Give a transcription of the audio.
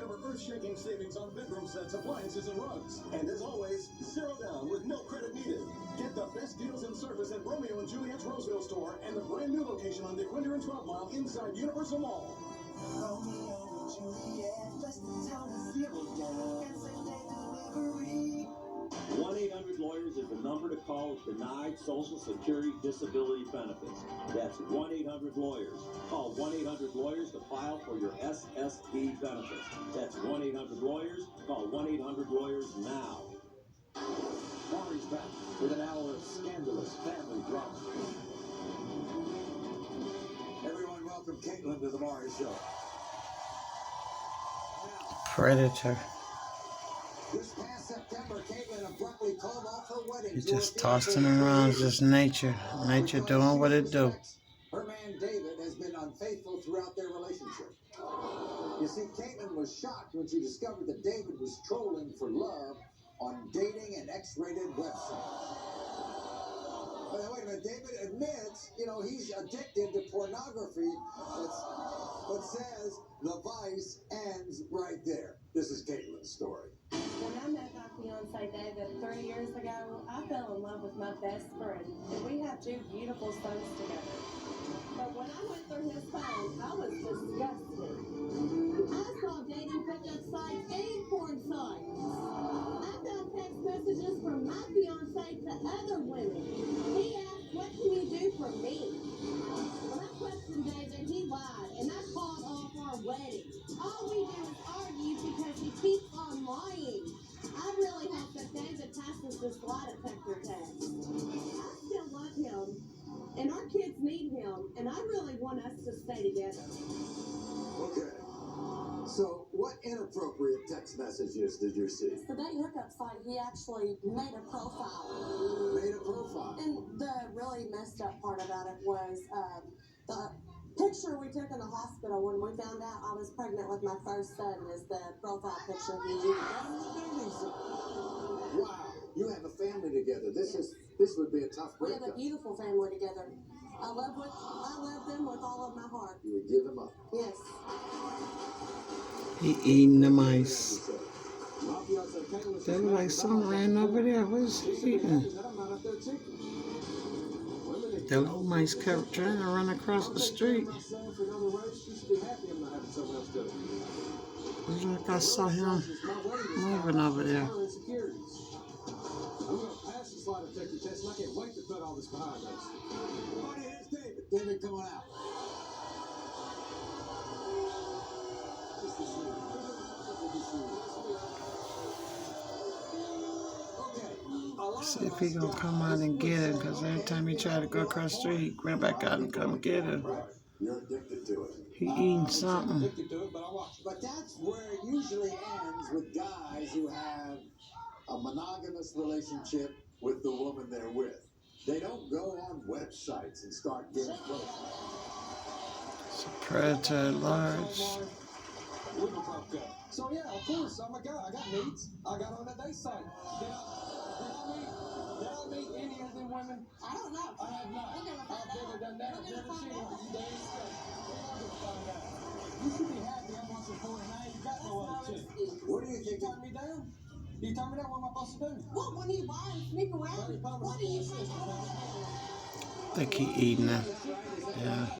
Discover earth-shaking savings on bedroom sets, appliances, and rugs. And as always, zero down with no credit needed. Get the best deals in service at Romeo and Juliet's Roseville store and the brand new location on DeQuinder and 12 Mile inside Universal Mall. Romeo and Juliet, let's tell the zero down and same-day delivery. 1-800-LAWYERS is the number to call with denied Social Security disability benefits. That's 1-800-LAWYERS. Call 1-800-LAWYERS to file for your SSD benefits. That's 1-800-LAWYERS. Call 1-800-LAWYERS now. Maury's back with an hour of scandalous family drama. Everyone, welcome Caitlin to the Maury Show. Predator. This past September, Caitlin abruptly called off her wedding. He just tossing around, just nature. Nature doing what it do. Her man David has been unfaithful throughout their relationship. You see, Caitlin was shocked when she discovered that David was trolling for love on dating and X-rated websites. But wait a minute, David admits, he's addicted to pornography, but says the vice ends right there. This is Caitlin's story. When I met my fiance David 3 years ago, I fell in love with my best friend, and we have 2 beautiful sons together. But when I went through his phone, I was disgusted. I saw dating pickup sites and porn sites. I found text messages from my fiance to other women. He asked, "What can you do for me?" When I questioned David, he lied, and I called off our wedding. All we do is argue because he keeps on lying. I really hope that David passes this lie detector test. I still love him, and our kids need him, and I really want us to stay together. Okay. So, what inappropriate text messages did you see? The date hookup site, he actually made a profile. Made a profile? And the really messed up part about it was the picture we took in the hospital when we found out I was pregnant with my first son is the profile picture he used. Wow, you have a family together. This would be a tough We have breakup. a beautiful family together. I love them with all of my heart. You would give them up. Yes. He eating the mice. That look like something ran over there. What is he eating? The little mice kept trying to run across the street. Looks like I saw him moving over there. I'm going to pass this lie detector test, and I can't wait to put all this behind us. Marty, here's David. David coming out. See if he gonna come out and get him, because every time he try to go across the street, he run back out and come get him. You're addicted to it. He eating something. But that's where it usually ends with guys who have a monogamous relationship with the woman they're with. They don't go on websites and start getting close. It's a predator at large. So yeah, of course, I'm a guy. I got needs. I got on a date site. Did I meet any of them women? I don't know. I have not. I've never done that. I've never seen one. You damn straight. You should be happy I'm watching porn and I ain't got no other chick. What do you think? You turn me down? You turn me down? What am I supposed to do? Well, when you lie and sneak around, what do you think? I think he eating it. Yeah.